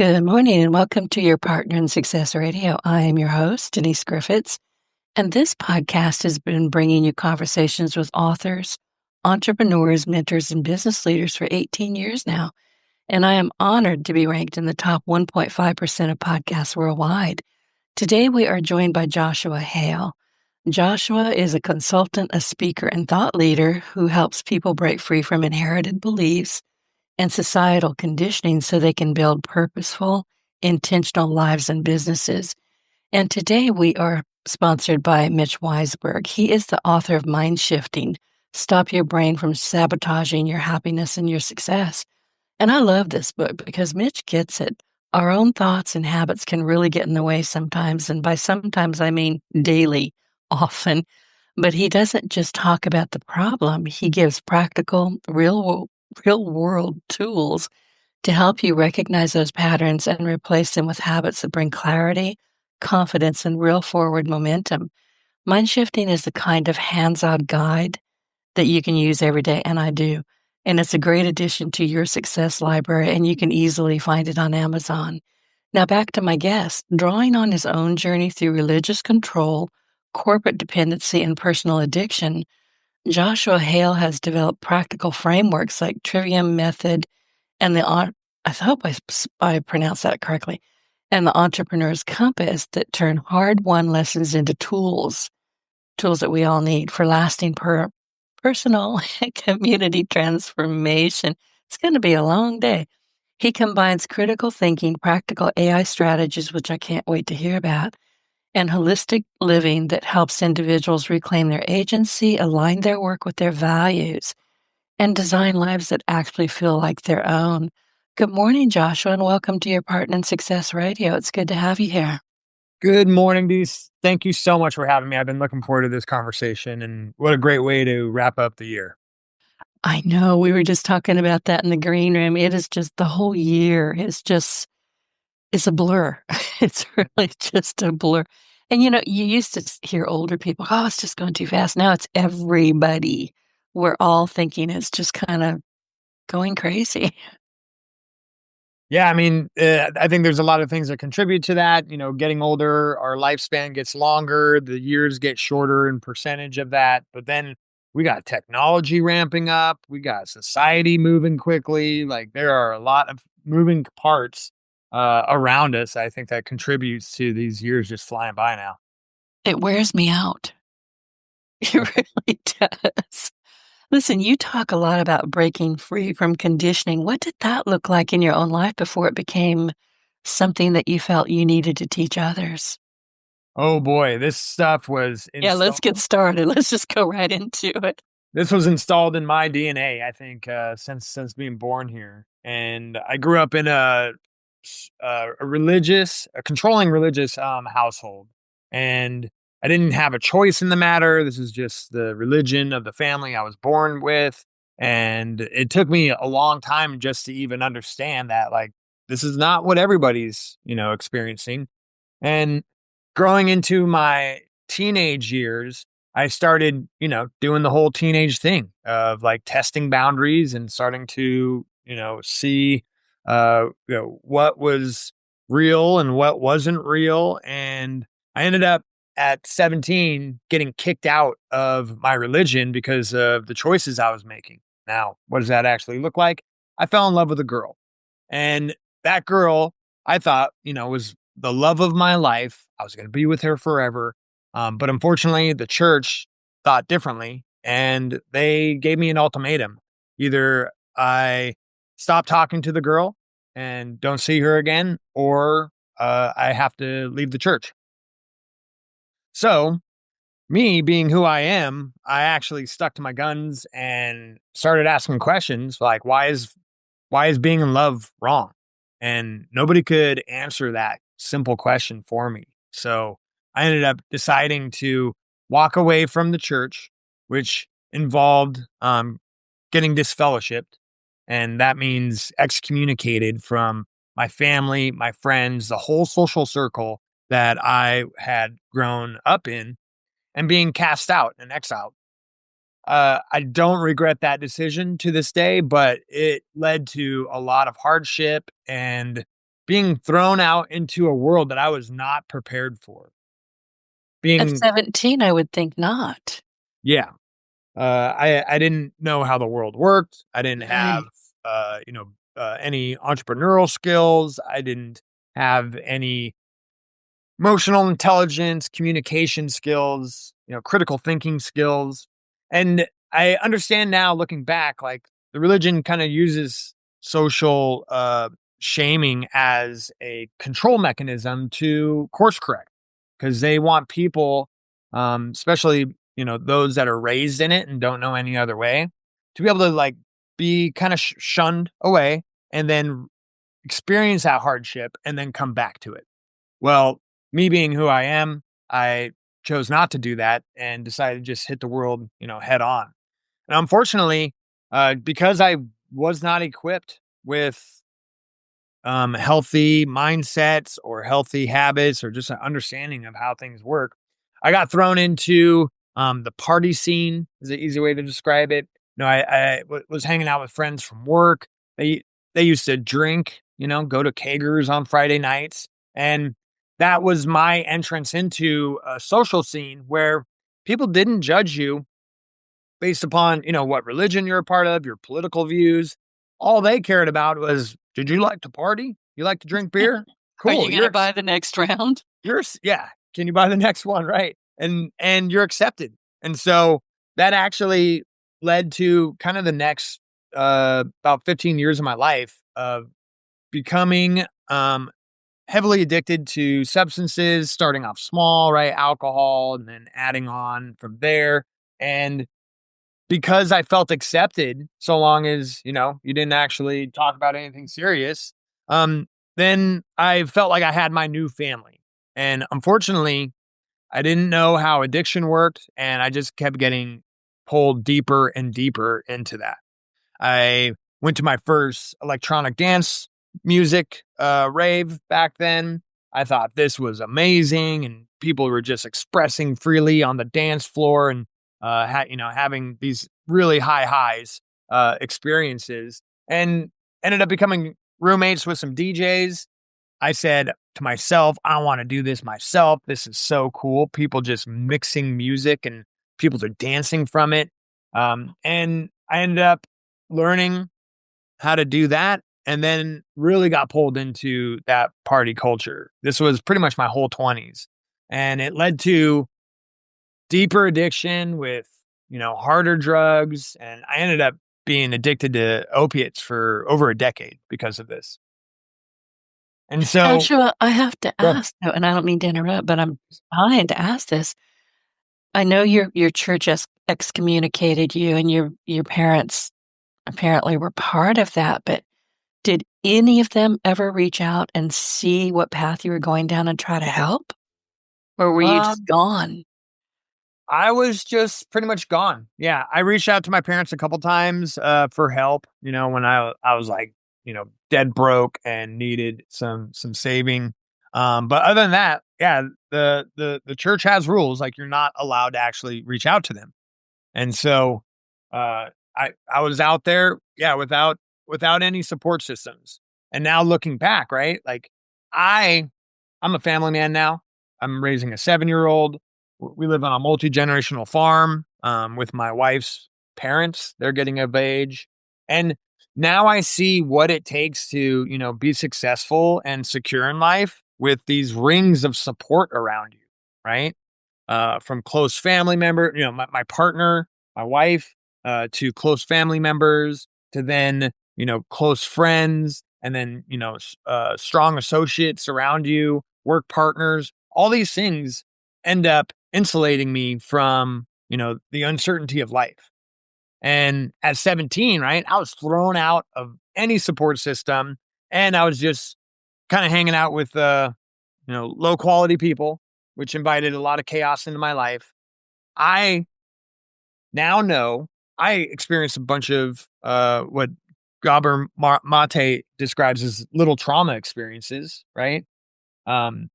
Good morning and welcome to your Partner in Success Radio. I am your host, Denise Griffiths, and this podcast has been bringing you conversations with authors, entrepreneurs, mentors, and business leaders for 18 years now. And I am honored to be ranked in the top 1.5% of podcasts worldwide. Today, we are joined by Joshua Hale. Joshua is a consultant, a speaker, and thought leader who helps people break free from inherited beliefs and societal conditioning so they can build purposeful, intentional lives and businesses. And today we are sponsored by Mitch Weisberg. He is the author of Mind Shifting, Stop Your Brain from Sabotaging Your Happiness and Your Success. And I love this book because Mitch gets it. Our own thoughts and habits can really get in the way sometimes. And by sometimes, I mean daily, often. But he doesn't just talk about the problem. He gives practical, real world tools to help you recognize those patterns and replace them with habits that bring clarity, confidence, and real forward momentum. Mind shifting is the kind of hands-on guide that you can use every day, and I do. And it's a great addition to your success library, and you can easily find it on Amazon. Now back to my guest. Drawing on his own journey through religious control, corporate dependency, and personal addiction, Joshua Hale has developed practical frameworks like Trivium Method and I hope I pronounced that correctly, and the Entrepreneur's Compass that turn hard-won lessons into tools that we all need for lasting personal and community transformation. It's going to be a long day. He combines critical thinking, practical AI strategies, which I can't wait to hear about, and holistic living that helps individuals reclaim their agency, align their work with their values, and design lives that actually feel like their own. Good morning, Joshua, and welcome to your Partner in Success Radio. It's good to have you here. Good morning, Denise. Thank you so much for having me. I've been looking forward to this conversation, and what a great way to wrap up the year. I know we were just talking about that in the green room. It is just the whole year. It's a blur. It's really just a blur. And you used to hear older people, oh, it's just going too fast. Now it's everybody. We're all thinking it's just kind of going crazy. Yeah, I mean, I think there's a lot of things that contribute to that. Getting older, our lifespan gets longer, the years get shorter in percentage of that. But then we got technology ramping up, we got society moving quickly. Like there are a lot of moving parts around us. I think that contributes to these years just flying by now. It wears me out. It really does. Listen, you talk a lot about breaking free from conditioning. What did that look like in your own life before it became something that you felt you needed to teach others? Oh boy, this stuff was Yeah, let's installed. get started. Let's just go right into it. This was installed in my DNA, I think, since being born here, and I grew up in a controlling religious household, and I didn't have a choice in the matter. This is just the religion of the family I was born with, and it took me a long time just to even understand that, like, this is not what everybody's experiencing. And growing into my teenage years, I started, doing the whole teenage thing of like testing boundaries and starting to, see what was real and what wasn't real. And I ended up at 17 getting kicked out of my religion because of the choices I was making. Now, what does that actually look like? I fell in love with a girl. And that girl, I thought, was the love of my life. I was going to be with her forever. But unfortunately, the church thought differently and they gave me an ultimatum. Either I stop talking to the girl and don't see her again, or I have to leave the church. So, me being who I am, I actually stuck to my guns and started asking questions like, why is being in love wrong? And nobody could answer that simple question for me. So I ended up deciding to walk away from the church, which involved getting disfellowshipped. And that means excommunicated from my family, my friends, the whole social circle that I had grown up in, and being cast out and exiled. I don't regret that decision to this day, but it led to a lot of hardship and being thrown out into a world that I was not prepared for. At Being 17, I would think not. Yeah. I didn't know how the world worked. I didn't have, Right. any entrepreneurial skills. I didn't have any emotional intelligence, communication skills, critical thinking skills. And I understand now looking back, like the religion kind of uses social shaming as a control mechanism to course correct because they want people, especially, those that are raised in it and don't know any other way, to be able to like be kind of shunned away and then experience that hardship and then come back to it. Well, me being who I am, I chose not to do that and decided to just hit the world, head on. And unfortunately, because I was not equipped with healthy mindsets or healthy habits or just an understanding of how things work, I got thrown into the party scene, is an easy way to describe it. Was hanging out with friends from work. They used to drink, go to kegers on Friday nights. And that was my entrance into a social scene where people didn't judge you based upon, what religion you're a part of, your political views. All they cared about was, did you like to party? You like to drink beer? Are Cool. you gonna buy the next round? Yeah. Can you buy the next one? Right. And you're accepted. And so that actually led to kind of the next about 15 years of my life of becoming heavily addicted to substances, starting off small, right? Alcohol, and then adding on from there. And because I felt accepted, so long as, you didn't actually talk about anything serious, um, then I felt like I had my new family. And unfortunately, I didn't know how addiction worked, and I just kept getting pulled deeper and deeper into that. I went to my first electronic dance music rave back then. I thought this was amazing, and people were just expressing freely on the dance floor and having these really high highs experiences, and ended up becoming roommates with some DJs. I said to myself, I want to do this myself. This is so cool. People just mixing music and people are dancing from it. And I ended up learning how to do that and then really got pulled into that party culture. This was pretty much my whole 20s. And it led to deeper addiction with, harder drugs. And I ended up being addicted to opiates for over a decade because of this. And so, Joshua, I have to go ahead. ask, though, and I don't mean to interrupt, but I'm dying to ask this. I know your church excommunicated you, and your parents apparently were part of that, but did any of them ever reach out and see what path you were going down and try to help? Or were you just Um, gone? I was just pretty much gone. Yeah, I reached out to my parents a couple times for help. When I was like, dead broke and needed some saving. But other than that, yeah, the church has rules like you're not allowed to actually reach out to them. And so I was out there, yeah, without any support systems. And now looking back, right, like I I'm a family man now. I'm raising a 7-year-old. We live on a multi-generational farm, with my wife's parents. They're getting of age. And now I see what it takes to, be successful and secure in life with these rings of support around you, right? From close family member, my partner, my wife, to close family members, to then, close friends, and then, strong associates around you, work partners. All these things end up insulating me from, the uncertainty of life. And at 17, right, I was thrown out of any support system, and I was just kind of hanging out with, low quality people, which invited a lot of chaos into my life. I now know I experienced a bunch of what Mate describes as little trauma experiences, right? Um,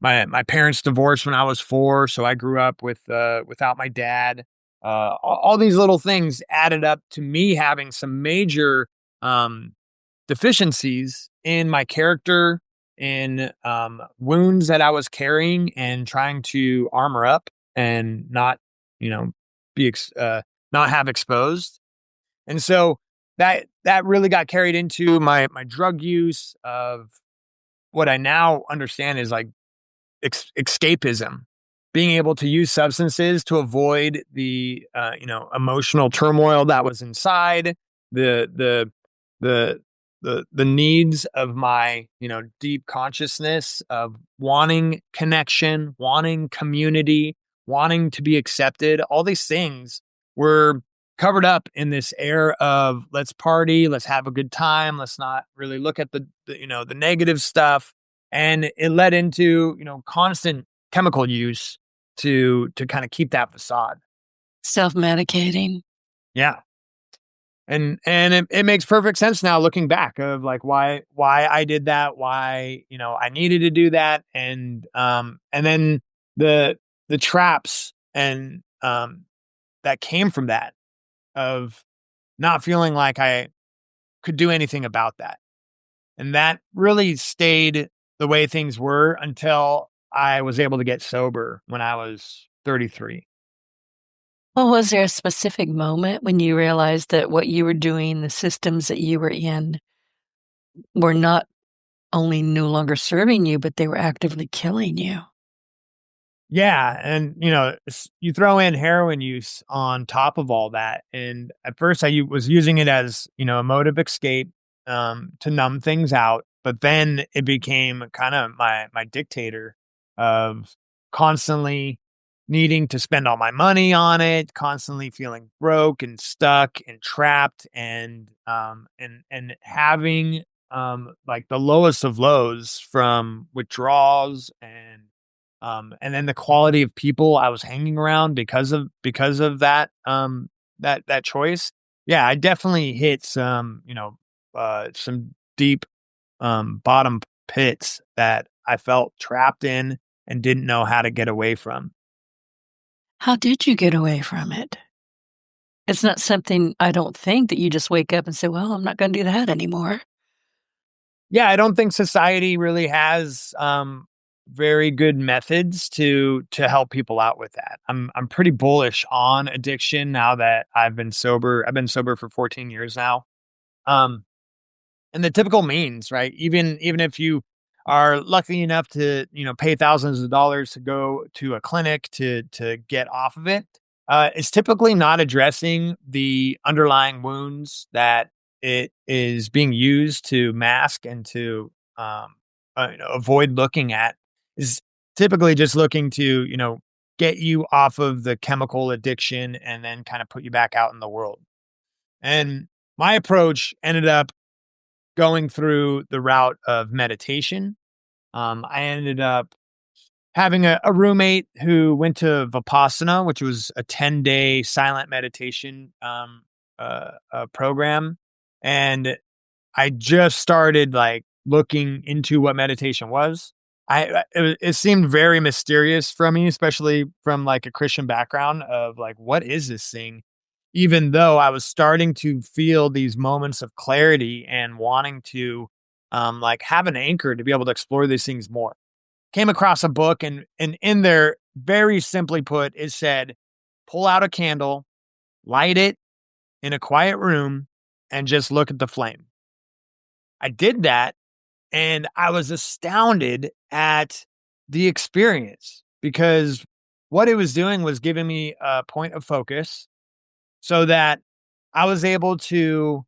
my parents divorced when I was 4, so I grew up without my dad. All these little things added up to me having some major um, deficiencies in my character in wounds that I was carrying and trying to armor up and not, you know, be not have exposed. And so that really got carried into my drug use of what I now understand is like escapism, being able to use substances to avoid the emotional turmoil that was inside, the the the the needs of my deep consciousness of wanting connection, wanting community, wanting to be accepted. All these things were covered up in this air of let's party, let's have a good time, let's not really look at the negative stuff, and it led into constant chemical use to kind of keep that facade. Self-medicating. Yeah. And it makes perfect sense now looking back of like why I did that, why I needed to do that, and then the the traps and that came from that, of not feeling like I could do anything about that. And that really stayed the way things were until I was able to get sober when I was 33. Well, was there a specific moment when you realized that what you were doing, the systems that you were in, were not only no longer serving you, but they were actively killing you? Yeah, and you throw in heroin use on top of all that, and at first was using it as a mode of escape, to numb things out, but then it became kind of my dictator of constantly needing to spend all my money on it, constantly feeling broke and stuck and trapped, and having like the lowest of lows from withdrawals, and then the quality of people I was hanging around because of that that choice. Yeah, I definitely hit some deep bottom pits that I felt trapped in and didn't know how to get away from. How did you get away from it? It's not something, I don't think, that you just wake up and say, "Well, I'm not gonna do that anymore." Yeah, I don't think society really has very good methods to help people out with that. I'm pretty bullish on addiction now that I've been sober. I've been sober for 14 years now. Um and the typical means, right? Even if you are lucky enough to pay thousands of dollars to go to a clinic to get off of it, it's typically not addressing the underlying wounds that it is being used to mask and to avoid looking at. Is typically just looking to get you off of the chemical addiction and then kind of put you back out in the world. And my approach ended up going through the route of meditation. I ended up having a roommate who went to Vipassana, which was a 10-day silent meditation program. And I just started like looking into what meditation was. It seemed very mysterious from me, especially from like a Christian background of like, what is this thing? Even though I was starting to feel these moments of clarity and wanting to like have an anchor to be able to explore these things more. Came across a book, and in there, very simply put, it said, pull out a candle, light it in a quiet room, and just look at the flame. I did that, and I was astounded at the experience, because what it was doing was giving me a point of focus so that I was able to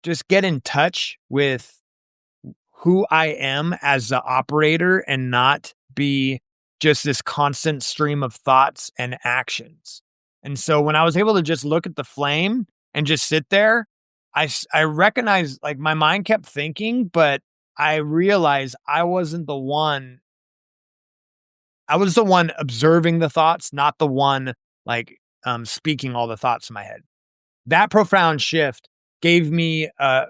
just get in touch with who I am as the operator and not be just this constant stream of thoughts and actions. And so when I was able to just look at the flame and just sit there, I recognized like my mind kept thinking, but I realized I was the one observing the thoughts, not the one like speaking all the thoughts in my head. That profound shift gave me, a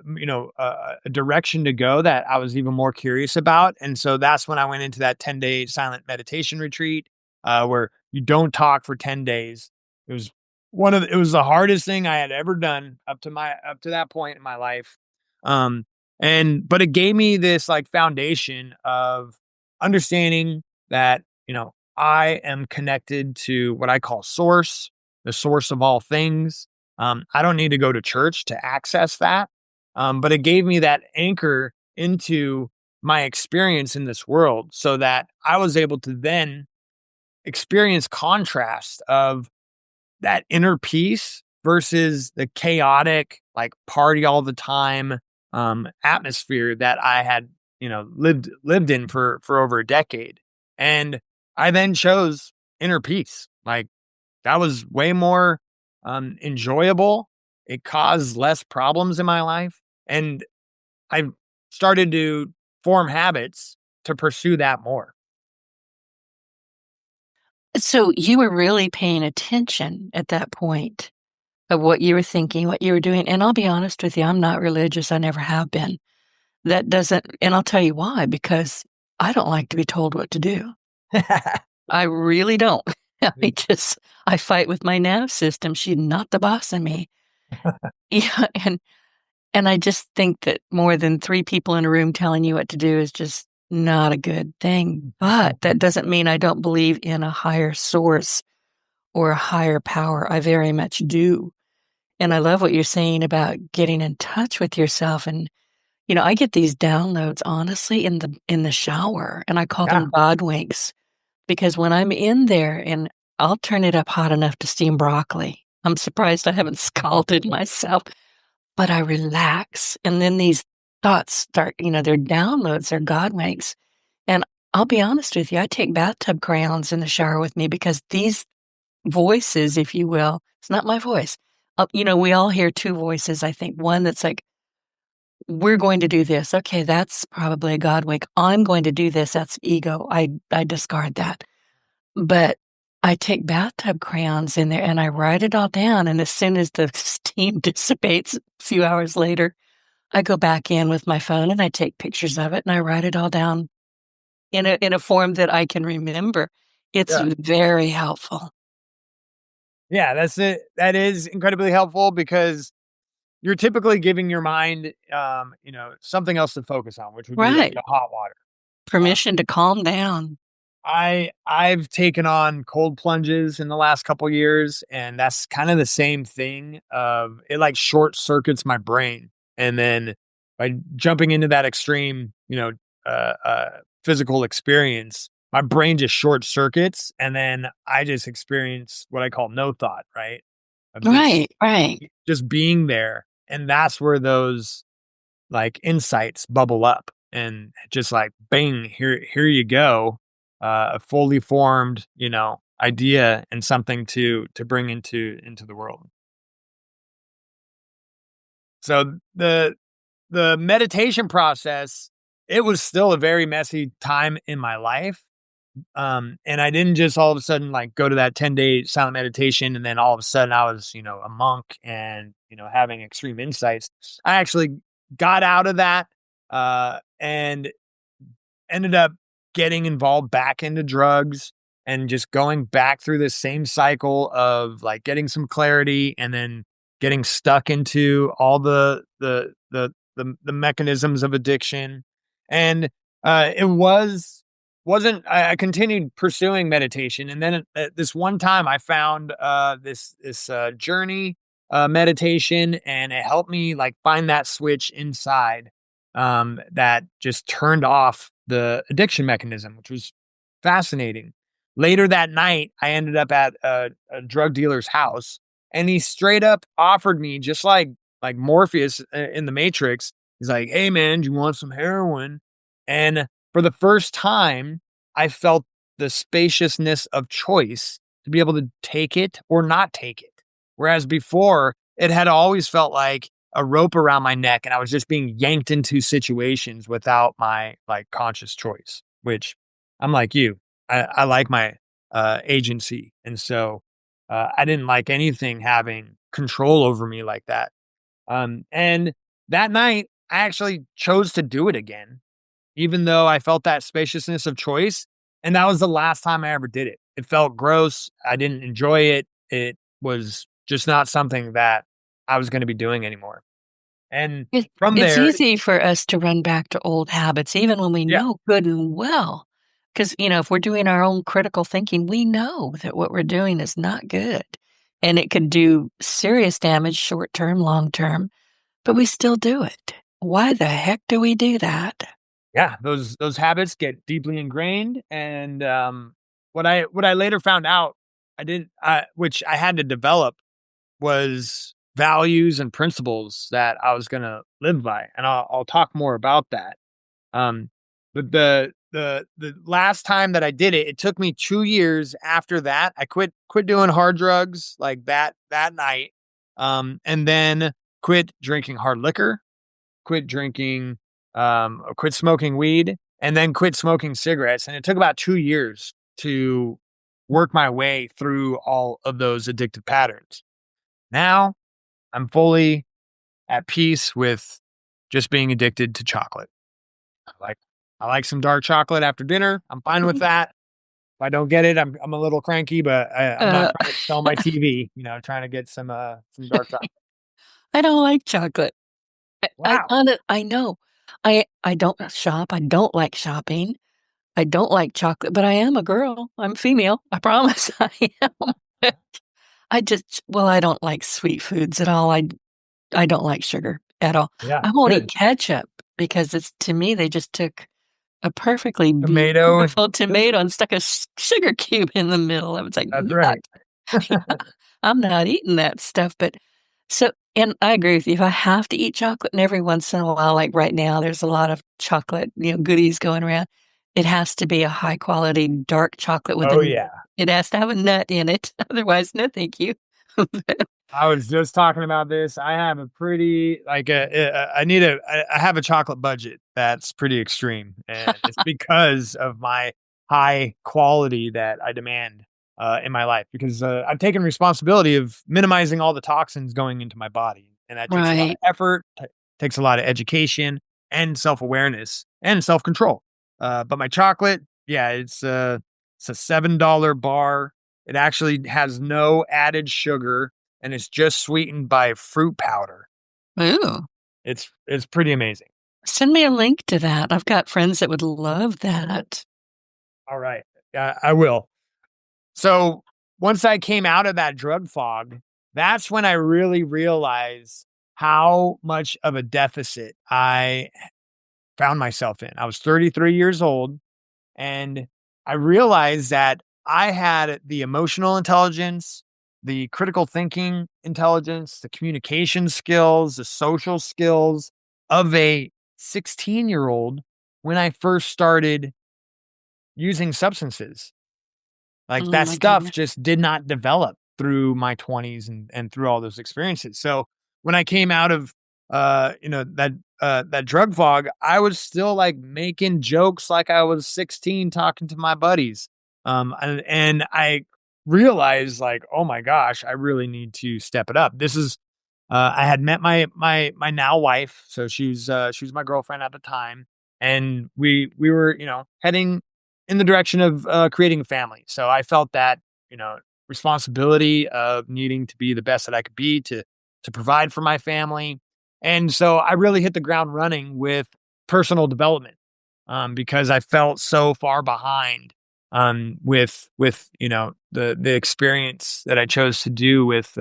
direction to go that I was even more curious about, and so that's when I went into that 10-day silent meditation retreat, where you don't talk for 10 days. It was it was the hardest thing I had ever done up to that point in my life, But it gave me this like foundation of understanding that, I am connected to what I call source, the source of all things. I don't need to go to church to access that. But it gave me that anchor into my experience in this world so that I was able to then experience contrast of that inner peace versus the chaotic, like party all the time atmosphere that I had, lived in for over a decade. And I then chose inner peace. Like that was way more enjoyable. It caused less problems in my life. And I started to form habits to pursue that more. So you were really paying attention at that point of what you were thinking, what you were doing. And I'll be honest with you, I'm not religious. I never have been. That doesn't, and I'll tell you why, because I don't like to be told what to do. I really don't. I fight with my nerve system. She's not the boss of me. Yeah. And I just think that more than three people in a room telling you what to do is just not a good thing. But that doesn't mean I don't believe in a higher source or a higher power. I very much do. And I love what you're saying about getting in touch with yourself. And, I get these downloads honestly in the shower, and I call Yeah. them God winks, because when I'm in there and I'll turn it up hot enough to steam broccoli. I'm surprised I haven't scalded myself, but I relax. And then these thoughts start, they're downloads, they're God winks. And I'll be honest with you, I take bathtub crayons in the shower with me because these voices, if you will, it's not my voice. We all hear two voices, I think. One that's like, we're going to do this. Okay, that's probably a God wink. I'm going to do this. That's ego. I discard that. But I take bathtub crayons in there and I write it all down. And as soon as the steam dissipates a few hours later, I go back in with my phone and I take pictures of it and I write it all down in a form that I can remember. It's Yeah. very helpful. Yeah, that's it. That is incredibly helpful because you're typically giving your mind, something else to focus on, which would be like Right. the hot water. Uh, Permission to calm down. I've taken on cold plunges in the last couple years, and that's kind of the same thing. Of it like short circuits my brain, and then by jumping into that extreme, physical experience, my brain just short circuits, and then I just experience what I call no thought, right? Of Right, right. just being there, and that's where those like insights bubble up and just like bang, here you go, a fully formed, idea and something to bring into the world. So the meditation process, it was still a very messy time in my life. And I didn't just all of a sudden like go to that 10-day silent meditation and then all of a sudden I was, a monk and, having extreme insights. I actually got out of that and ended up getting involved back into drugs and just going back through this same cycle of like getting some clarity and then getting stuck into all the mechanisms of addiction. And it wasn't I continued pursuing meditation, and then at this one time I found this journey meditation, and it helped me like find that switch inside that just turned off the addiction mechanism, which was fascinating. Later that night, I ended up at a drug dealer's house, and he straight up offered me, just like Morpheus in the Matrix. He's like, "Hey man, do you want some heroin?" And for the first time, I felt the spaciousness of choice to be able to take it or not take it. Whereas before, it had always felt like a rope around my neck and I was just being yanked into situations without my like conscious choice, which I'm like you. I like my agency. And so I didn't like anything having control over me like that. And that night, I actually chose to do it again, even though I felt that spaciousness of choice. And that was the last time I ever did it. It felt gross. I didn't enjoy it. It was just not something that I was going to be doing anymore. And It from it's there, easy for us to run back to old habits even when we yeah, know good and well, because if we're doing our own critical thinking, we know that what we're doing is not good, and it could do serious damage short term, long term, but we still do it. Why the heck do we do that? yeah, those habits get deeply ingrained. And what I later found out, which I had to develop, was values and principles that I was gonna live by, and I'll talk more about that. Um, but the last time that I did it, it took me 2 years after that. I quit doing hard drugs like that night, and then quit drinking hard liquor, quit drinking, quit smoking weed, and then quit smoking cigarettes. And it took about 2 years to work my way through all of those addictive patterns. Now I'm fully at peace with just being addicted to chocolate. I like I like some dark chocolate after dinner. I'm fine with that. If I don't get it, I'm a little cranky, but I'm not Uh, trying to sell my TV, trying to get some dark chocolate. I don't like chocolate. Wow. I know. I don't shop, I don't like shopping, I don't like chocolate, but I am a girl, I'm female, I promise I am. I don't like sweet foods at all, I don't like sugar at all. Yeah, I won't eat good. ketchup because it's to me, they just took a perfectly Tomato, beautiful tomato and stuck a sugar cube in the middle. I was like, that's "Yuck." right. I'm not eating that stuff, but and I agree with you, if I have to eat chocolate and every once in a while, like right now, there's a lot of chocolate, goodies going around, it has to be a high quality dark chocolate with Oh, a yeah. it has to have a nut in it, otherwise, no thank you. I was just talking about this. I have a pretty like I have a chocolate budget that's pretty extreme, and it's because of my high quality that I demand in my life. Because I've taken responsibility of minimizing all the toxins going into my body, and that takes a lot of Right. effort, takes a lot of education, and self awareness and self control. But my chocolate, yeah, it's a $7 bar. It actually has no added sugar, and it's just sweetened by fruit powder. Ooh. It's pretty amazing. Send me a link to that. I've got friends that would love that. All right. I will. So, once I came out of that drug fog, that's when I really realized how much of a deficit I found myself in. I was 33 years old, and I realized that I had the emotional intelligence, the critical thinking intelligence, the communication skills, the social skills of a 16-year-old when I first started using substances. Like, Oh that my stuff goodness. just did not develop through my 20s and through all those experiences. So, when I came out of, that drug fog, I was still, like, making jokes like I was 16 talking to my buddies. And I realized, like, "Oh my gosh, I really need to step it up." I had met my now wife, so she was my girlfriend at the time, and we were, heading in the direction of, creating a family. So I felt that, you know, responsibility of needing to be the best that I could be to provide for my family. And so I really hit the ground running with personal development, because I felt so far behind, with the experience that I chose to do with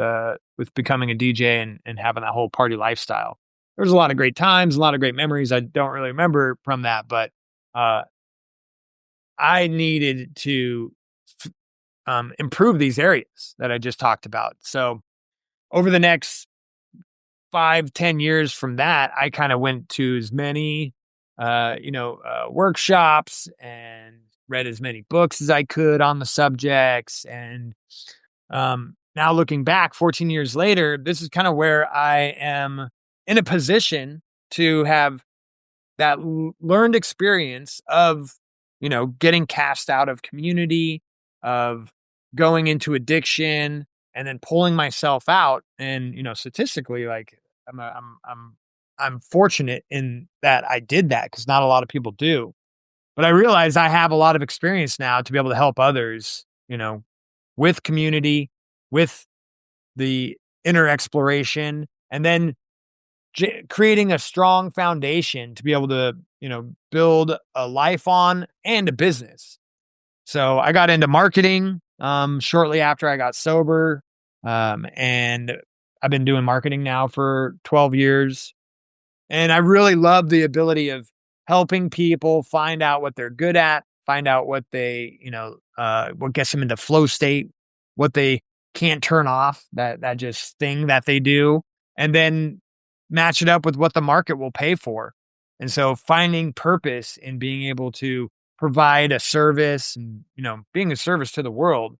becoming a DJ and having that whole party lifestyle. There was a lot of great times, a lot of great memories I don't really remember from that, but uh, I needed to improve these areas that I just talked about. So over the next 5, 10 years from that, I kind of went to as many, workshops and read as many books as I could on the subjects. And now looking back 14 years later, this is kind of where I am in a position to have that learned experience of, getting cast out of community, of going into addiction, and then pulling myself out. And, statistically, like, I'm a, I'm fortunate in that I did that, because not a lot of people do. But I realize I have a lot of experience now to be able to help others, with community, with the inner exploration, and then creating a strong foundation to be able to, build a life on and a business. So I got into marketing shortly after I got sober. And I've been doing marketing now for 12 years. And I really love the ability of helping people find out what they're good at, find out what they, what gets them into flow state, what they can't turn off, that just thing that they do, and then match it up with what the market will pay for. And so finding purpose in being able to provide a service and, being a service to the world,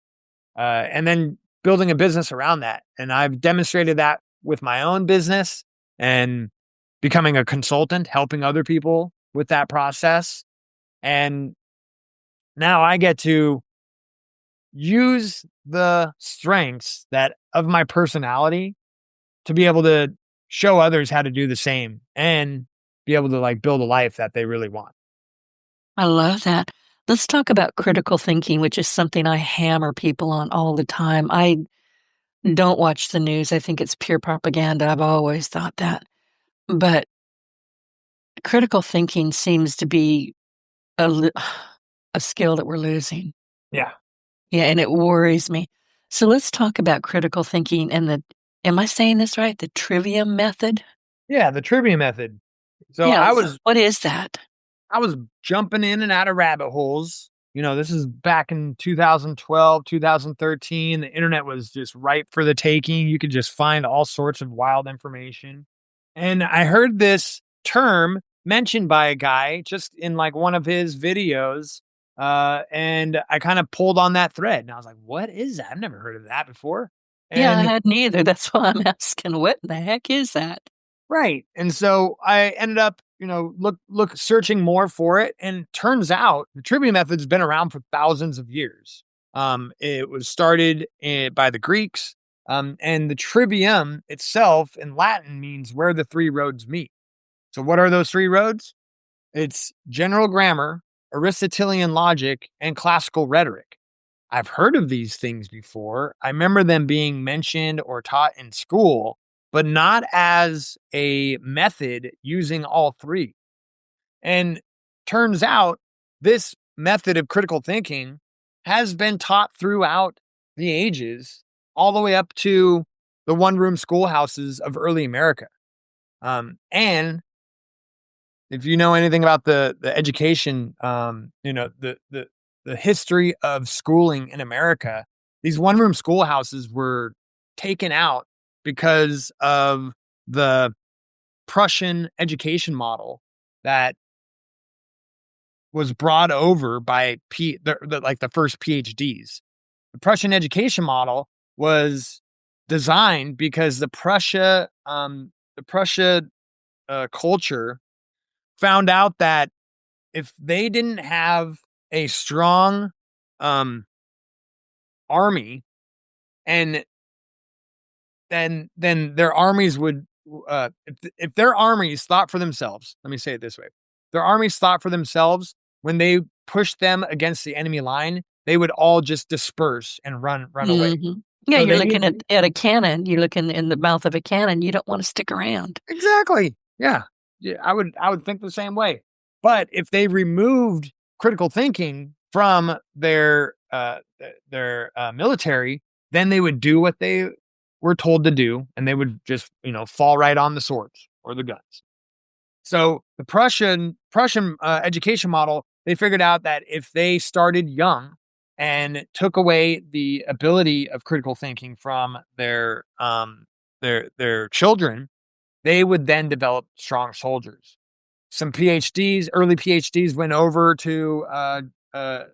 and then building a business around that. And I've demonstrated that with my own business and becoming a consultant, helping other people with that process. And now I get to use the strengths that of my personality to be able to show others how to do the same and be able to like build a life that they really want. I love that. Let's talk about critical thinking, which is something I hammer people on all the time. I don't watch the news. I think it's pure propaganda. I've always thought that. But critical thinking seems to be a a skill that we're losing. Yeah. Yeah, and it worries me. So let's talk about critical thinking and am I saying this right? The Trivium Method? Yeah. The Trivium Method. So Yeah, I was what is that? I was jumping in and out of rabbit holes. This is back in 2012, 2013. The internet was just ripe for the taking. You could just find all sorts of wild information. And I heard this term mentioned by a guy just in like one of his videos. And I kind of pulled on that thread and I was like, what is that? I've never heard of that before. Yeah, I And hadn't either. That's why I'm asking, what in the heck is that? right. And so I ended up, look searching more for it. And turns out the trivia method's been around for thousands of years. It was started by the Greeks. And the trivium itself in Latin means where the three roads meet. So what are those three roads? It's general grammar, Aristotelian logic, and classical rhetoric. I've heard of these things before. I remember them being mentioned or taught in school, but not as a method using all three. And turns out this method of critical thinking has been taught throughout the ages, all the way up to the one room schoolhouses of early America. And if you know anything about the education, the history of schooling in America, these one room schoolhouses were taken out because of the Prussian education model that was brought over by the first PhDs. The Prussian education model was designed because the Prussia culture found out that if they didn't have a strong army, and then their armies would if their armies thought for themselves, let me say it this way, their armies thought for themselves, when they pushed them against the enemy line, they would all just disperse and run away. Mhm. Yeah, So you're they looking need at a cannon. You're looking in the mouth of a cannon. You don't wanna stick around. exactly. Yeah. Yeah, I would think the same way. But if they removed critical thinking from their military, then they would do what they were told to do, and they would just, fall right on the swords or the guns. So the Prussian education model, they figured out that if they started young and took away the ability of critical thinking from their children, they would then develop strong soldiers. Some early PhDs went over to uh, uh,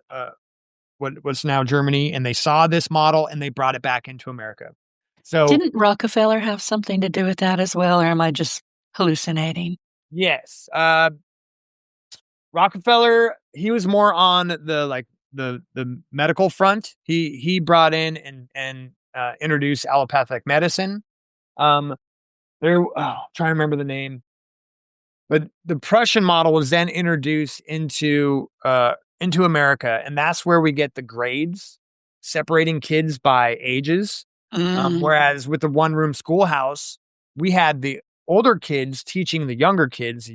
what's now Germany, and they saw this model and they brought it back into America. So Didn't Rockefeller have something to do with that as well, or am I just hallucinating? yes, Rockefeller, he was more on the medical front. He brought in and introduced allopathic medicine. Trying to remember the name. But the Prussian model was then introduced into America, and that's where we get the grades separating kids by ages. Mm. Whereas with the one room schoolhouse, we had the older kids teaching the younger kids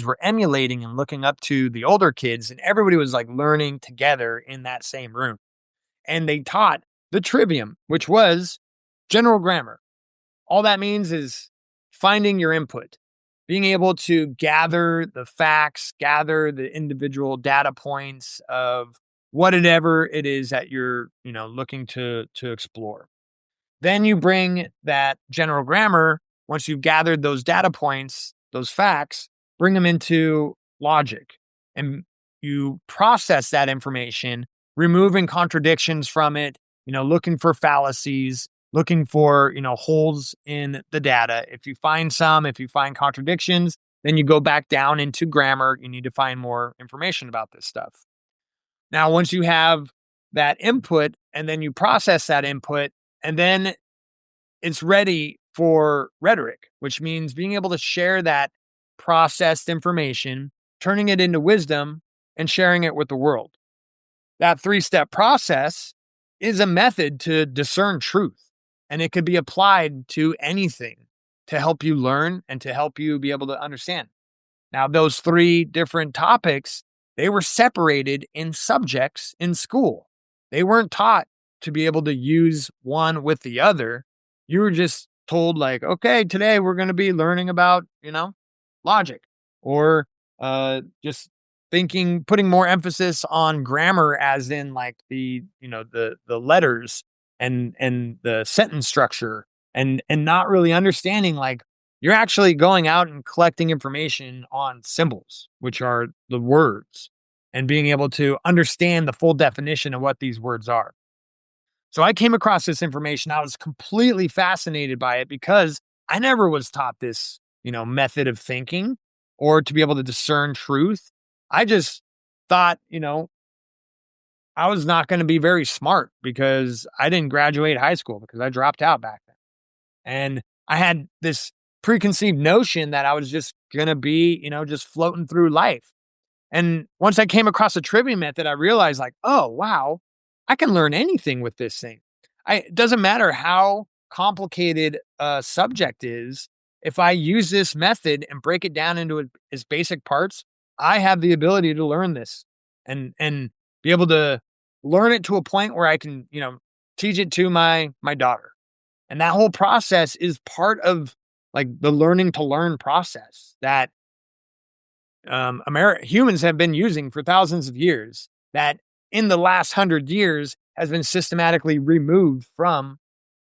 were emulating and looking up to the older kids, and everybody was like learning together in that same room. And they taught the trivium, which was general grammar. All that means is finding your input, being able to gather the facts, gather the individual data points of whatever it is that you're, looking to explore. Then you bring that general grammar, once you've gathered those data points, those facts, bring them into logic. And you process that information, removing contradictions from it, looking for fallacies, looking for, holes in the data. If you find contradictions, then you go back down into grammar. You need to find more information about this stuff. Now, once you have that input and then you process that input, and then it's ready for rhetoric, which means being able to share that processed information, turning it into wisdom, and sharing it with the world. That 3-step process is a method to discern truth, and it could be applied to anything to help you learn and to help you be able to understand. Now, those 3 different topics, they were separated in subjects in school. They weren't taught to be able to use one with the other. You were just told, like, okay, today we're going to be learning about, logic, or just putting more emphasis on grammar, as in like the letters and the sentence structure, and not really understanding, like, you're actually going out and collecting information on symbols, which are the words, and being able to understand the full definition of what these words are. So I came across this information. I was completely fascinated by it because I never was taught this, method of thinking or to be able to discern truth. I just thought, I was not going to be very smart because I didn't graduate high school, because I dropped out back then. And I had this preconceived notion that I was just going to be, just floating through life. And once I came across the Trivium Method, I realized, like, oh, wow, I can learn anything with this thing. It doesn't matter how complicated a subject is. If I use this method and break it down into its basic parts, I have the ability to learn this and be able to learn it to a point where I can, teach it to my daughter. And that whole process is part of, like, the learning to learn process that humans have been using for thousands of years, that in the last 100 years has been systematically removed from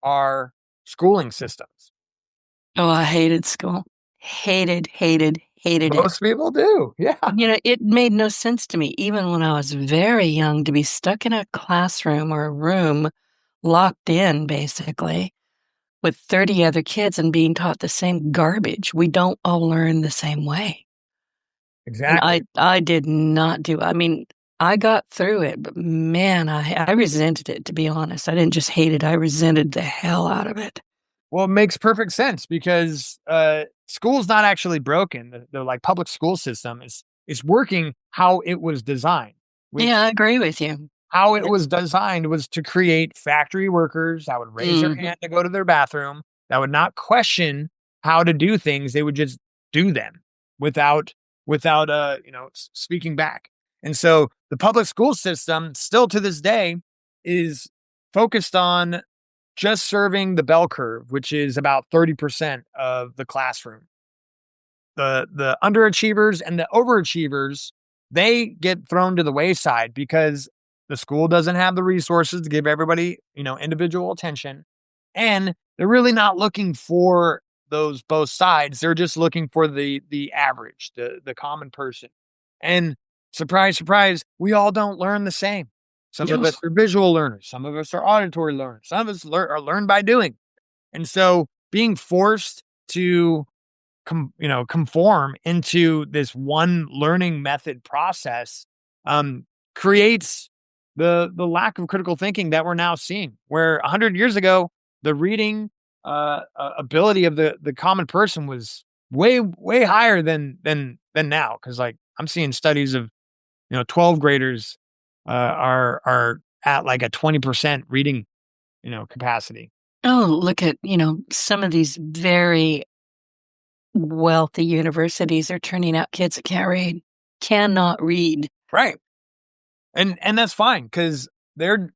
our schooling systems. Oh, I hated school. Hated it. Most people do. Yeah. It made no sense to me, even when I was very young, to be stuck in a classroom or a room, locked in, basically, with 30 other kids and being taught the same garbage. We don't all learn the same way. And Exactly. I did not I got through it, but man, I resented it, to be honest. I didn't just hate it, I resented the hell out of it. Well, it makes perfect sense because school's not actually broken. The like public school system is working how it was designed, Yeah, which I agree with you. how it It's was designed was to create factory workers that would raise their Mhm. hand to go to their bathroom, that would not question how to do things. They would just do them without speaking back. And so the public school system, still to this day, is focused on just serving the bell curve, which is about 30% of the classroom. The underachievers and the overachievers, they get thrown to the wayside because the school doesn't have the resources to give everybody, individual attention. And they're really not looking for those both sides. They're just looking for the average, the common person. And surprise, surprise, we all don't learn the same. Some of us are visual learners, some of us are auditory learners, some of us are learned by doing. And so being forced to conform into this one learning method process, creates the lack of critical thinking that we're now seeing. Where 100 years ago, the reading ability of the common person was way higher than now. Because, like, I'm seeing studies of 12th graders are at like a 20% reading capacity. Oh, look at, some of these very wealthy universities are turning out kids that can't read, cannot read. Right. And that's fine because they're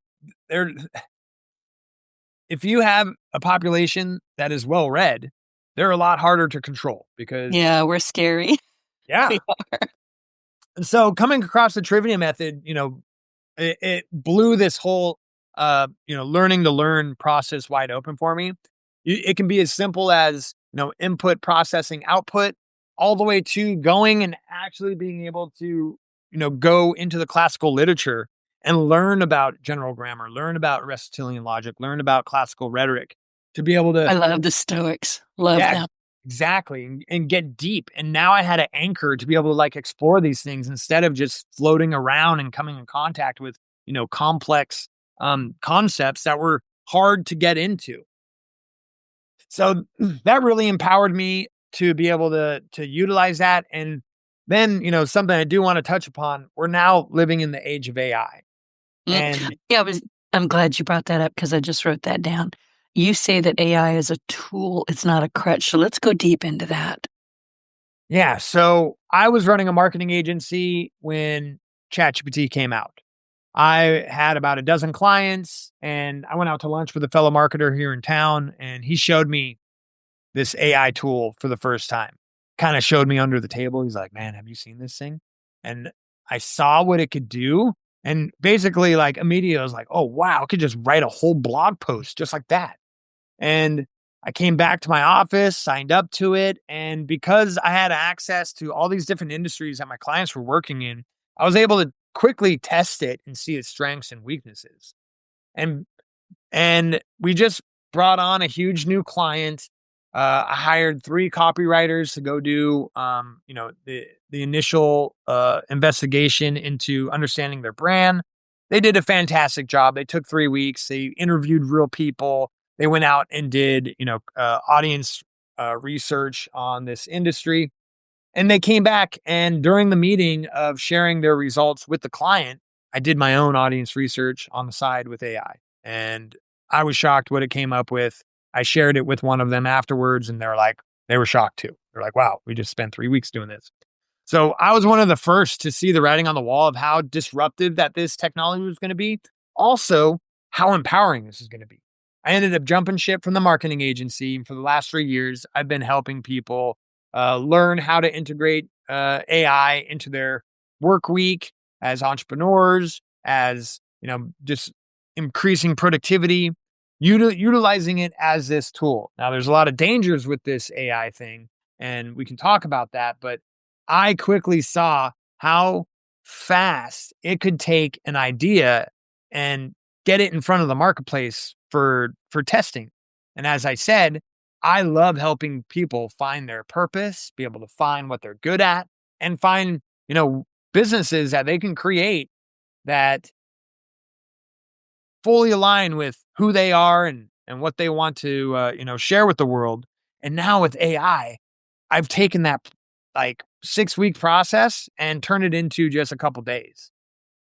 if you have a population that is well read, they're a lot harder to control because Yeah, we're scary. yeah. We are. And so coming across the Trivium Method, it blew this whole, learning to learn process wide open for me. It can be as simple as, input, processing, output, all the way to going and actually being able to, go into the classical literature and learn about general grammar, learn about Aristotelian logic, learn about classical rhetoric to be able to, I love the Stoics. Love yeah, them. exactly, and get deep. And now I had an anchor to be able to like explore these things instead of just floating around and coming in contact with, complex concepts that were hard to get into. So that really empowered me to be able to utilize that. And then, something I do want to touch upon, we're now living in the age of AI. Mm. And Yeah, I'm glad you brought that up because I just wrote that down. You say that AI is a tool, it's not a crutch. So let's go deep into that. yeah, so I was running a marketing agency when ChatGPT came out. I had about a dozen clients and I went out to lunch with a fellow marketer here in town and he showed me this AI tool for the first time. Kind of showed me under the table. He's like, "Man, have you seen this thing?" And I saw what it could do. And basically, like immediately, I was like, "Oh, wow, I could just write a whole blog post just like that." And I came back to my office, signed up to it. And because I had access to all these different industries that my clients were working in, I was able to quickly test it and see its strengths and weaknesses. And we just brought on a huge new client. I hired 3 copywriters to go do, the initial investigation into understanding their brand. They did a fantastic job. They took 3 weeks. They interviewed real people. They went out and did, audience research on this industry. And they came back, and during the meeting of sharing their results with the client, I did my own audience research on the side with AI. And I was shocked what it came up with. I shared it with one of them afterwards, and they were shocked too. They're like, wow, we just spent 3 weeks doing this. So I was one of the first to see the writing on the wall of how disruptive that this technology was going to be. Also, how empowering this is going to be. I ended up jumping ship from the marketing agency. And for the last 3 years, I've been helping people learn how to integrate AI into their work week as entrepreneurs, as just increasing productivity, utilizing it as this tool. Now, there's a lot of dangers with this AI thing, and we can talk about that. But I quickly saw how fast it could take an idea and get it in front of the marketplace for testing. And as I said, I love helping people find their purpose, be able to find what they're good at, and find, businesses that they can create that fully align with who they are and what they want to share with the world. And now with AI, I've taken that like 6-week process and turned it into just a couple days.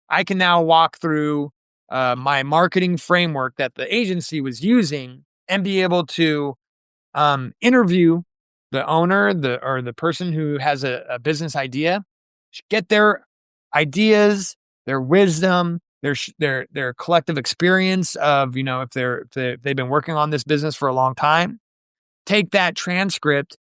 I can now walk through my marketing framework that the agency was using and be able to interview the owner, the person who has a business idea, get their ideas, their wisdom, their collective experience of if they've been working on this business for a long time. Take that transcript,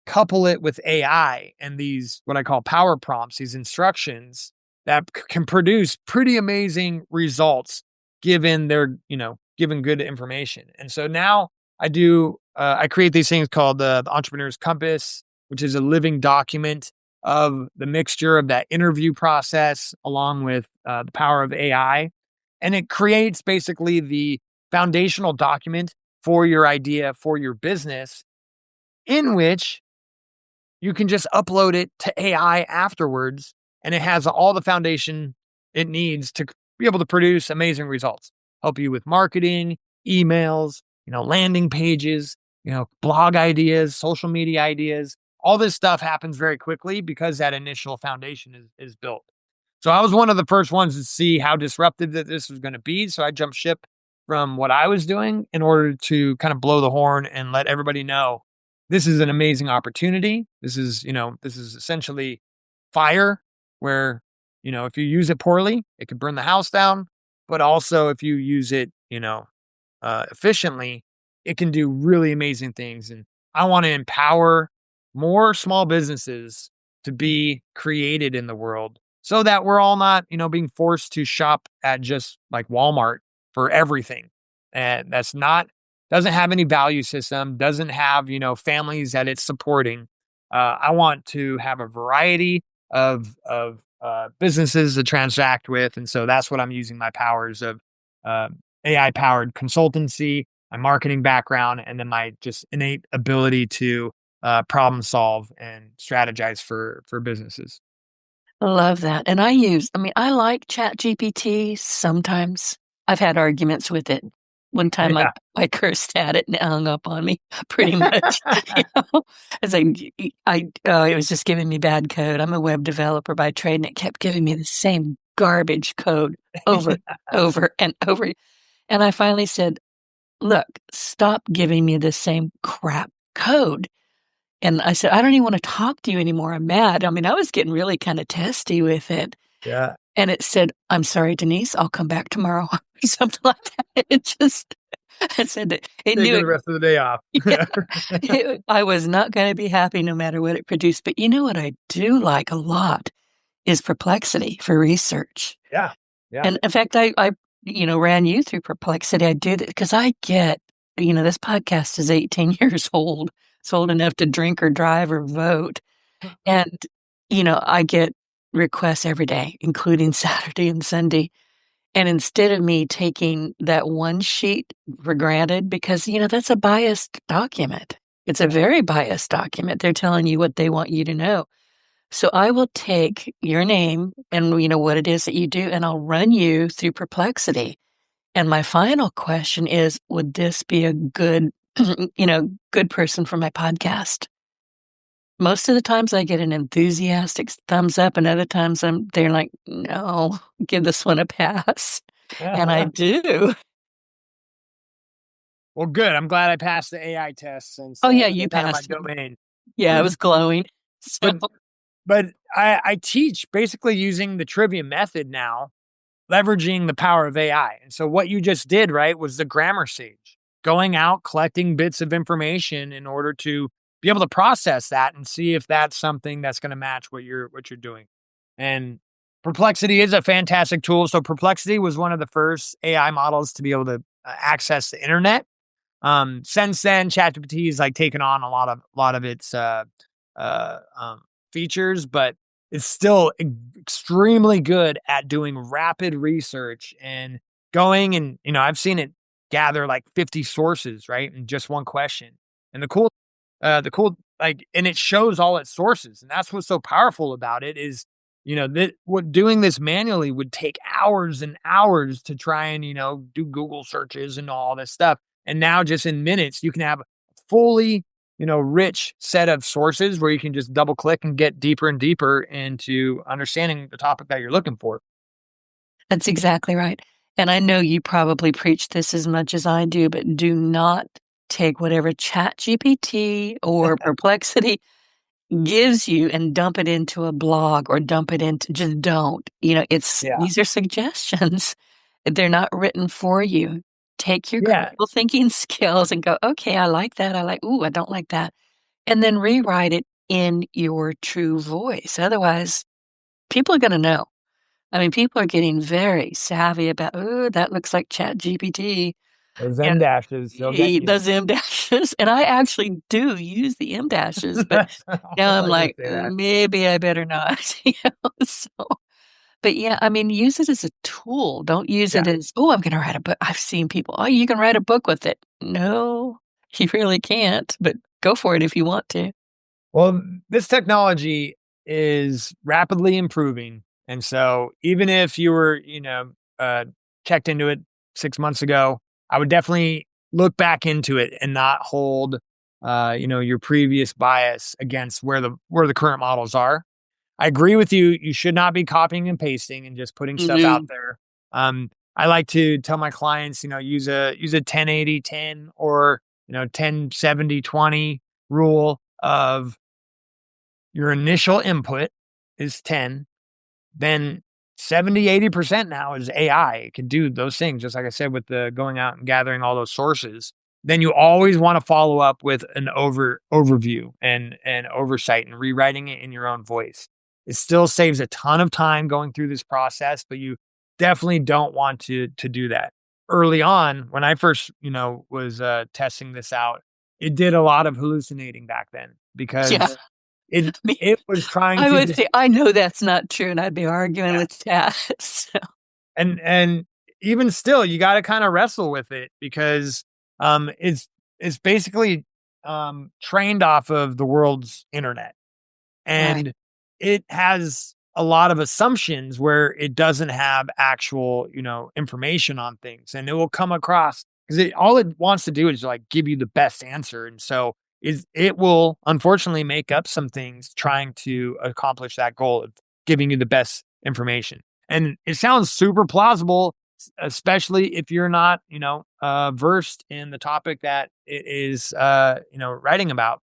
couple it with AI and these what I call power prompts, these instructions that can produce pretty amazing results given good information. And so now I create these things called the Entrepreneur's Compass, which is a living document of the mixture of that interview process along with the power of AI. And it creates basically the foundational document for your idea, for your business, in which you can just upload it to AI afterwards, and it has all the foundation it needs to be able to produce amazing results. Help you with marketing, emails, landing pages, blog ideas, social media ideas. All this stuff happens very quickly because that initial foundation is built. So I was one of the first ones to see how disruptive that this was going to be. So I jumped ship from what I was doing in order to kind of blow the horn and let everybody know this is an amazing opportunity. This is essentially fire where, if you use it poorly, it could burn the house down. But also if you use it, efficiently, it can do really amazing things. And I want to empower more small businesses to be created in the world so that we're all not, being forced to shop at just like Walmart for everything. And that's not, doesn't have any value system, doesn't have, families that it's supporting. I want to have a variety of businesses to transact with. And so that's what I'm using my powers of uh, AI powered consultancy, my marketing background, and then my just innate ability to problem solve and strategize for businesses. I love that. And I like Chat GPT sometimes. I've had arguments with it. One time Yeah. I cursed at it and it hung up on me pretty much. You know, it's like it was just giving me bad code. I'm a web developer by trade, and it kept giving me the same garbage code over, over and over. And I finally said, "Look, stop giving me the same crap code." And I said, "I don't even want to talk to you anymore. I'm mad." I mean, I was getting really kind of testy with it. Yeah. And it said, "I'm sorry, Denise, I'll come back tomorrow." Or something like that. It just, it said that it knew Taking it. the rest of the day off. Yeah, I was not going to be happy no matter what it produced. But you know what I do like a lot is Perplexity for research. Yeah. Yeah. And in fact, I ran you through Perplexity. I do that because I get, this podcast is 18 years old. It's old enough to drink or drive or vote. And, I get requests every day, including Saturday and Sunday. And instead of me taking that one sheet for granted, because, that's a biased document. It's a Yeah. very biased document. They're telling you what they want you to know. So I will take your name and, what it is that you do, and I'll run you through Perplexity. And my final question is, would this be a good, good person for my podcast? Most of the times I get an enthusiastic thumbs up, and other times they're like, "No, give this one a pass." And I do. Well, good. I'm glad I passed the AI test since Oh, yeah, they're you kind of my passed it. domain. Yeah, I was glowing. So But but I teach basically using the Trivium Method now, leveraging the power of AI. And so what you just did, right, was the grammar stage, going out, collecting bits of information in order to be able to process that and see if that's something that's going to match what you're doing. And Perplexity is a fantastic tool. So Perplexity was one of the first AI models to be able to access the internet. Since then, ChatGPT has like taken on a lot of its uh, um, features, but it's still extremely good at doing rapid research and going and I've seen it gather like 50 sources right in just one question. And the cool like and it shows all its sources, and that's what's so powerful about it is that what doing this manually would take hours and hours to try and do Google searches and all this stuff. And now just in minutes, you can have fully, rich set of sources where you can just double click and get deeper and deeper into understanding the topic that you're looking for. that's exactly right. And I know you probably preach this as much as I do, but do not take whatever ChatGPT or Perplexity gives you and dump it into a blog or dump it into, just don't. Yeah. These are suggestions. They're not written for you. Take your Yeah. critical thinking skills and go, "Okay, I like that. I don't like that." And then rewrite it in your true voice. Otherwise, people are going to know. I mean, people are getting very savvy about, "Oh, that looks like Chat GPT." Those And M dashes, they'll get you. those M dashes. And I actually do use the M dashes, but That's I now I'm was gonna like, say that. maybe I better not." So, but yeah, I mean, use it as a tool. Don't use Yeah. it as, "Oh, I'm going to write a book." I've seen people, "Oh, you can write a book with it." No, you really can't, but go for it if you want to. Well, this technology is rapidly improving. And so even if you were, checked into it 6 months ago, I would definitely look back into it and not hold, your previous bias against where the current models are. I agree with you. You should not be copying and pasting and just putting stuff out No. there. I like to tell my clients, use a 1080 10 or 1070 20. rule of your initial input is 10, then 70-80% now is AI. It can do those things, just like I said, with the going out and gathering all those sources. Then you always want to follow up with an overview and oversight and rewriting it in your own voice. It still saves a ton of time going through this process, but you definitely don't want to do that. Early on, when I first, was testing this out, it did a lot of hallucinating back then Yeah. because it Me it was trying I to would say, I know that's not true, and I'd be arguing yeah. with chat. So And even still, you gotta kinda wrestle with it because, it's basically, trained off of the world's internet. right, And it has a lot of assumptions where it doesn't have actual, information on things, and it will come across because all it wants to do is, like, give you the best answer, and so it will unfortunately make up some things trying to accomplish that goal of giving you the best information. And it sounds super plausible, especially if you're not, versed in the topic that it is, writing about.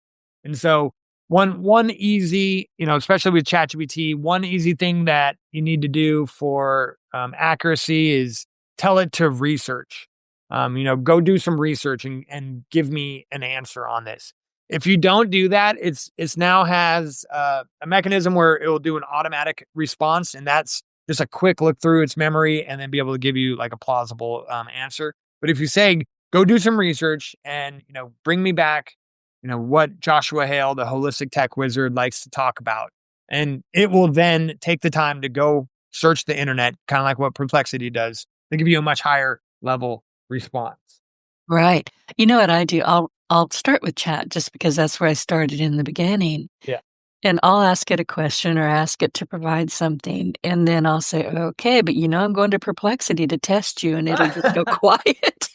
And so one easy, especially with ChatGPT, one easy thing that you need to do for accuracy is tell it to research. Go do some research and give me an answer on this. If you don't do that, it's now has a mechanism where it will do an automatic response, and that's just a quick look through its memory and then be able to give you like a plausible answer. But if you say go do some research and bring me back what Joshua Hale, the holistic tech wizard, likes to talk about. And it will then take the time to go search the internet, kind of like what Perplexity does, to give you a much higher level response. right. You know what I do? I'll start with chat just because that's where I started in the beginning, Yeah. and I'll ask it a question or ask it to provide something, and then I'll say, "Okay, but I'm going to Perplexity to test you," and it'll just go quiet,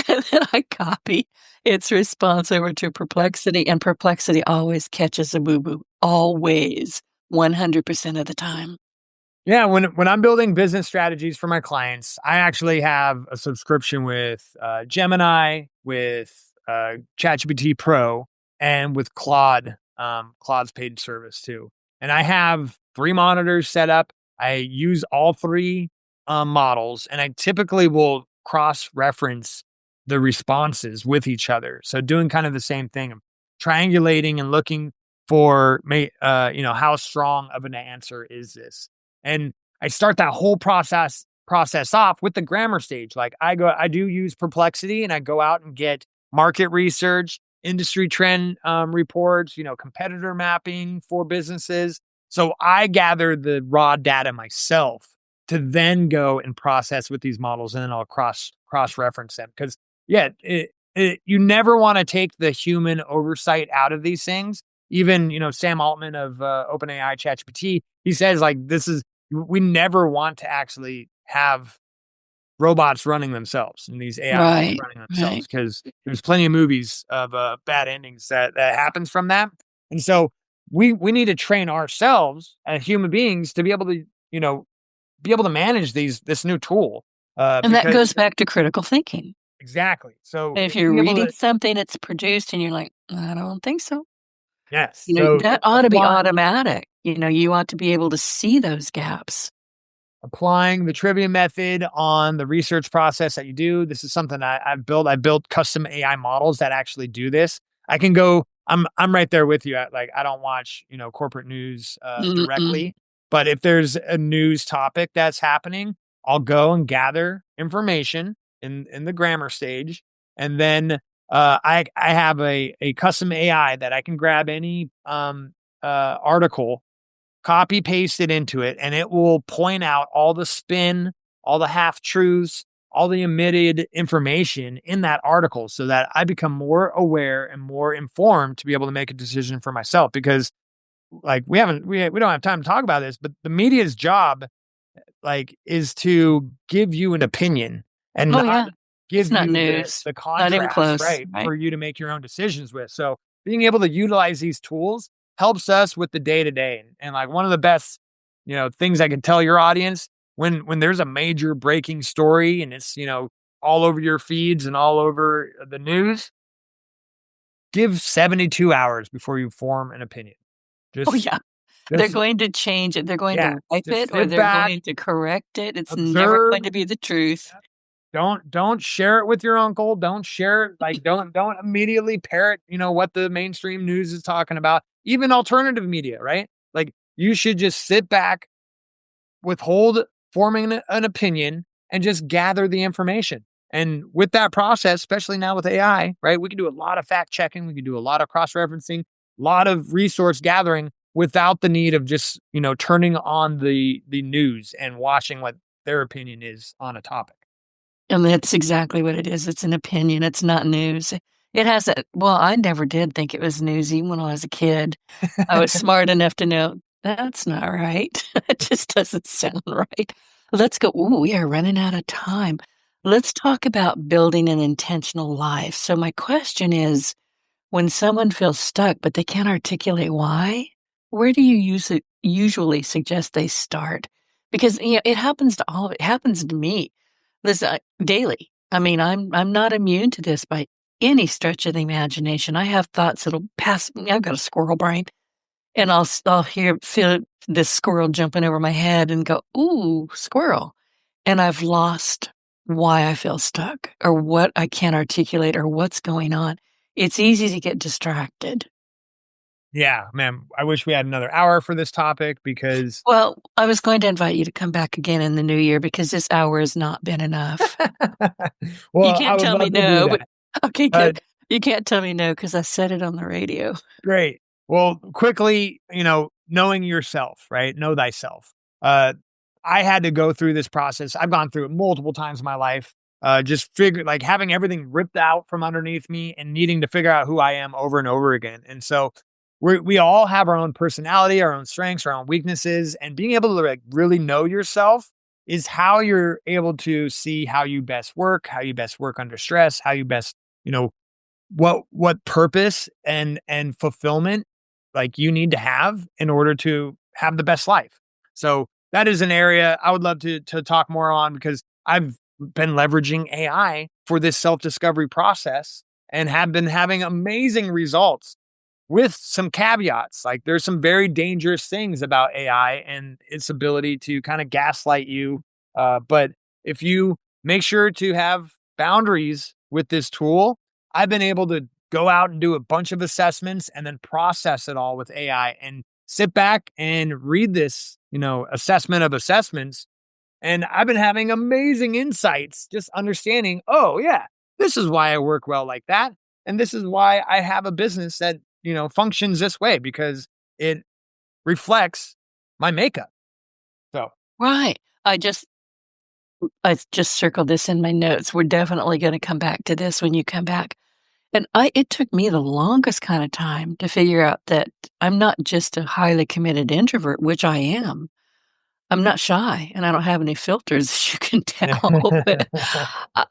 and then I copy its response over to Perplexity, and Perplexity always catches a boo-boo, always, 100% of the time. Yeah, when I'm building business strategies for my clients, I actually have a subscription with Gemini, with ChatGPT Pro, and with Claude. Claude's paid service too. And I have 3 monitors set up. I use all 3 models, and I typically will cross reference the responses with each other. So doing kind of the same thing, of triangulating and looking for how strong of an answer is this. And I start that whole process off with the grammar stage. Like I do use Perplexity, and I go out and get market research, industry trend reports, competitor mapping for businesses. So I gather the raw data myself to then go and process with these models, and then I'll cross reference them. Because yeah, you never want to take the human oversight out of these things. Even Sam Altman of OpenAI ChatGPT, he says like we never want to actually have robots running themselves and these AI models Right, running right. themselves because there's plenty of movies of bad endings that happens from that. And so we need to train ourselves as human beings to be able to manage this new tool And that because goes back to critical thinking. exactly. So If you're being able reading to something that's produced and you're like, "I don't think so." yes, so That ought to be apply automatic. You ought to be able to see those gaps. applying the Trivium Method on the research process that you do. This is something I've built. I built custom AI models that actually do this. I can go. I'm right there with you. I don't watch corporate news Mm-mm. directly, but if there's a news topic that's happening, I'll go and gather information in the grammar stage, and then I have a custom AI that I can grab any article, copy paste it into it, and it will point out all the spin, all the half truths, all the omitted information in that article so that I become more aware and more informed to be able to make a decision for myself. Because like we don't have time to talk about this, but the media's job is to give you an opinion and Oh, not yeah. It's give not you the news. the Not even contrast, close, right, right? for you to make your own decisions with. So being able to utilize these tools helps us with the day to day. And like one of the best, things I can tell your audience when there's a major breaking story and it's, all over your feeds and all over the news, give 72 hours before you form an opinion. Oh, Just yeah. They're just going to change it. They're going yeah, to wipe just it or sit they're back, going to correct it. It's never observe. going to be the truth. Don't share it with your uncle. Don't share it, like, don't immediately parrot, what the mainstream news is talking about, even alternative media, right? Like, you should just sit back, withhold forming an opinion, and just gather the information. And with that process, especially now with AI, right, we can do a lot of fact checking, we can do a lot of cross referencing, a lot of resource gathering without the need of just, turning on the news and watching what their opinion is on a topic. And that's exactly what it is. It's an opinion. It's not news. It has a well, I never did think it was news even when I was a kid. I was smart enough to know that's not right. It just doesn't sound right. Let's go. Ooh, we are running out of time. Let's talk about building an intentional life. So my question is, when someone feels stuck but they can't articulate why, where do you usually suggest they start? Because it happens to all of it. It happens to me. Listen, daily. I mean, I'm not immune to this by any stretch of the imagination. I have thoughts that'll pass me. I've got a squirrel brain, and I'll feel this squirrel jumping over my head and go, "Ooh, squirrel," and I've lost why I feel stuck or what I can't articulate or what's going on. It's easy to get distracted. Yeah, man, I wish we had another hour for this topic because Well, I was going to invite you to come back again in the new year because this hour has not been enough. You well, I can't would tell me love to do no, but that. okay, Uh, good. You can't tell me no because I said it on the radio. Great. Well, quickly, knowing yourself, right? Know thyself. Uh, I had to go through this process. I've gone through it multiple times in my life. Just figure like having everything ripped out from underneath me and needing to figure out who I am over and over again. And so we all have our own personality, our own strengths, our own weaknesses, and being able to like really know yourself is how you're able to see how you best work, how you best work under stress, how you best, you know, what purpose and fulfillment like you need to have in order to have the best life. So that is an area I would love to talk more on because I've been leveraging AI for this self-discovery process and have been having amazing results with some caveats. Like there's some very dangerous things about AI and its ability to kind of gaslight you. But if you make sure to have boundaries with this tool, I've been able to go out and do a bunch of assessments and then process it all with AI and sit back and read this, assessment of assessments. And I've been having amazing insights, just understanding, oh, yeah, this is why I work well like that. And this is why I have a business that, functions this way because it reflects my makeup. So, Right. I just circled this in my notes. We're definitely going to come back to this when you come back. And it took me the longest kind of time to figure out that I'm not just a highly committed introvert, which I am. I'm not shy and I don't have any filters, as you can tell, but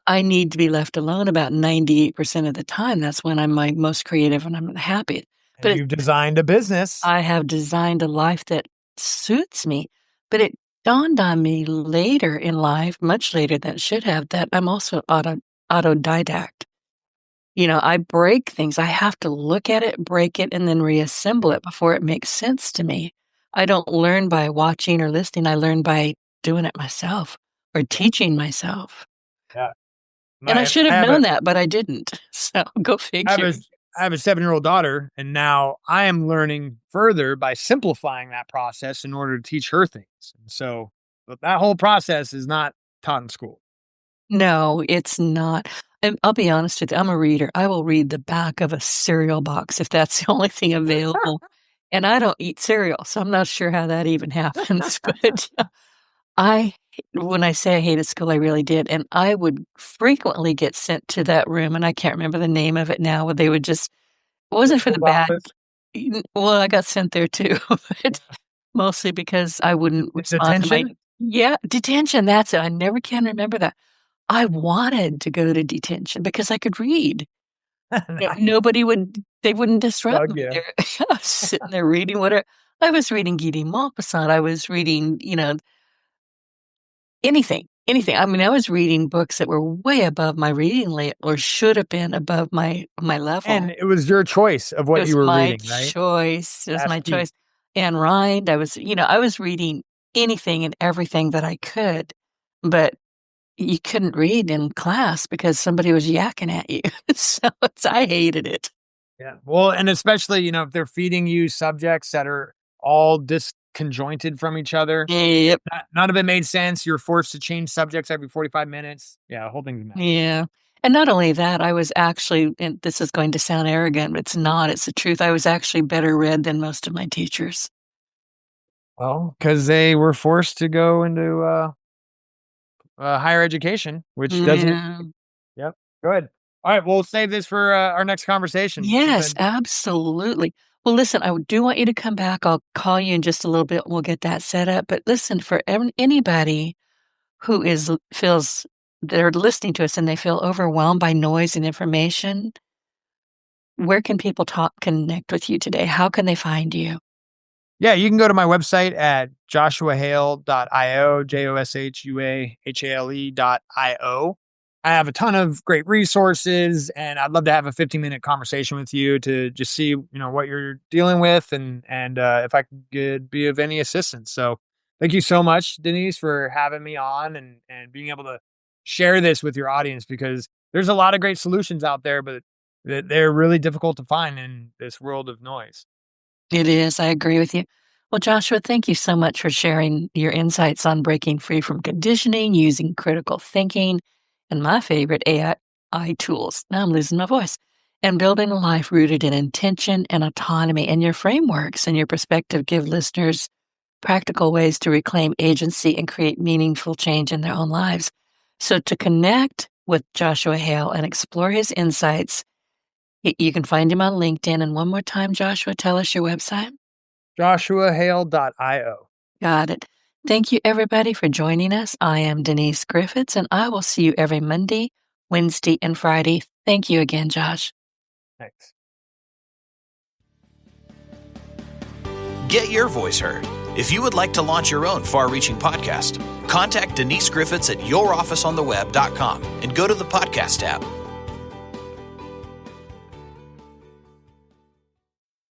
I need to be left alone about 98% of the time. That's when I'm my most creative and I'm happy. and But you've designed a business. I have designed a life that suits me. But it dawned on me later in life, much later than it should have, that I'm also autodidact. I break things. I have to look at it, break it, and then reassemble it before it makes sense to me. I don't learn by watching or listening. I learn by doing it myself or teaching myself. Yeah. And I My, should I have have a, known that, but I didn't. So go I have figure. a, I have a 7-year-old daughter, and now I am learning further by simplifying that process in order to teach her things. And so, but that whole process is not taught in school. No, it's not. I'll be honest with you. I'm a reader. I will read the back of a cereal box if that's the only thing available. And I don't eat cereal, so I'm not sure how that even happens. But I when I say I hated school, I really did, and I would frequently get sent to that room, and I can't remember the name of it now, where they would just it wasn't for the Principal's bad office, well, I got sent there too, but mostly because I wouldn't respond to my detention. yeah, detention, that's it, I never can remember that. I wanted to go to detention because I could read. Nice. Nobody would they wouldn't disrupt Bug me you. there. I was sitting there reading whatever I was reading Guy de Maupassant, I was reading, anything, anything. I mean, I was reading books that were way above my reading level or should have been above my And level. it was your choice of It what was you were my reading, right? choice. It was That's my key. choice. Anne Rind, I was reading anything and everything that I could, but you couldn't read in class because somebody was yakking at you. I hated it. Yeah. Well, and especially, if they're feeding you subjects that are all disconjointed from each other, Yep. none of it made sense. You're forced to change subjects every 45 minutes. Yeah, the whole thing's a mess. Yeah. And not only that, I was actually, and this is going to sound arrogant, but it's not, it's the truth. I was actually better read than most of my teachers. Well, because they were forced to go into higher education, which doesn't. Yeah. Yep. Good. All right. We'll save this for our next conversation. This has Yes, been. absolutely. Well, listen, I do want you to come back. I'll call you in just a little bit and we'll get that set up. But listen, for anybody who feels they're listening to us and they feel overwhelmed by noise and information, where can people connect with you today? How can they find you? Yeah, you can go to my website at joshuahale.io, joshuahale.io. I have a ton of great resources, and I'd love to have a 15-minute conversation with you to just see, what you're dealing with and if I could be of any assistance. So thank you so much, Denise, for having me on and being able to share this with your audience, because there's a lot of great solutions out there, but they're really difficult to find in this world of noise. It is. I agree with you. Well, Joshua, thank you so much for sharing your insights on breaking free from conditioning, using critical thinking, and my favorite AI tools. Now I'm losing my voice. And building a life rooted in intention and autonomy. And your frameworks and your perspective give listeners practical ways to reclaim agency and create meaningful change in their own lives. So to connect with Joshua Hale and explore his insights, you can find him on LinkedIn. And one more time, Joshua, tell us your website. joshuahale.io. Got it. Thank you, everybody, for joining us. I am Denise Griffiths, and I will see you every Monday, Wednesday, and Friday. Thank you again, Josh. Thanks. Get your voice heard. If you would like to launch your own far-reaching podcast, contact Denise Griffiths at yourofficeontheweb.com and go to the podcast tab.